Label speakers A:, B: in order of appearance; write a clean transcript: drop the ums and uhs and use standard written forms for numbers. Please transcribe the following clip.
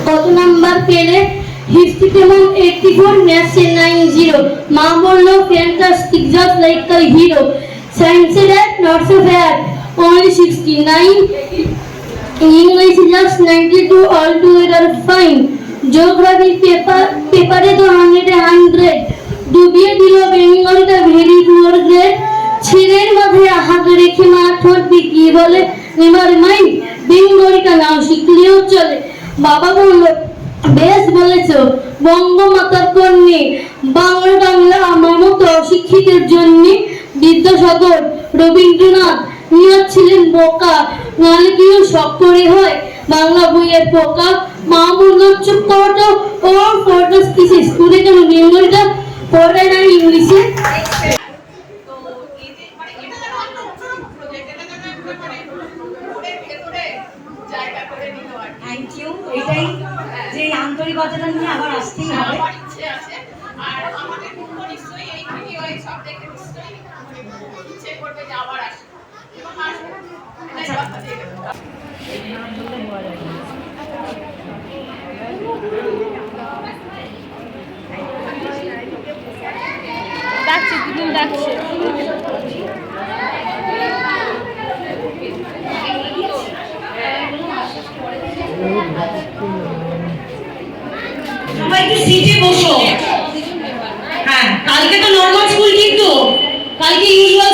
A: কত নাম্বার পেলে? হিস্ট্রি তেমন 84, ম্যাথসে 90। মা বললো fantastic, just like a hero. সায়েন্সে not so bad, only 69। English just 92, all together fine. Geography পেপারে তো 100-এ 100। ডুবিয়ে দিল বেঙ্গলটা, ভেরি পুয়ার গ্রেড। ছেলের মাথায় হাত রেখে মা ঠোঁট বিকিয়ে বলে, নেভার মাইন্ড, বেঙ্গলিটা নাও, শিখলেও চলে। বাবা বলল, বেশ বলেছ, বঙ্গমাতার কন্যে। বাংলা বাংলা আমার মতো অশিক্ষিতের জন্য। বিদ্যাসাগর, রবীন্দ্রনাথ নিয়াজ ছিলেন বোকা, নাহলে কেউ শখ করে হয় বাংলা বইয়ের পোকা। মা বলল, চুপ করো, ওর ফটোস কিসে, স্কুলে কেন বেঙ্গলিটা পড়ে না ইংলিশে?
B: Thank you. এটাই যে আন্তরিকতাটা নিয়ে আবার আসতেই হবে।
C: আর আমাদের পূর্ব নিশ্চয়ই এই ভিডিও এই সব দেখে নিশ্চয়ই ইচ্ছে করবে যে আবার আসবে এবং আসবে। এটাই কথা দিয়ে দেবো।
D: ডাকছে, দুদিন ডাকছে।
B: সবাই একটু সিটে বসো। হ্যাঁ, কালকে তো নর্মাল স্কুল, কিন্তু কালকে ইউজুয়াল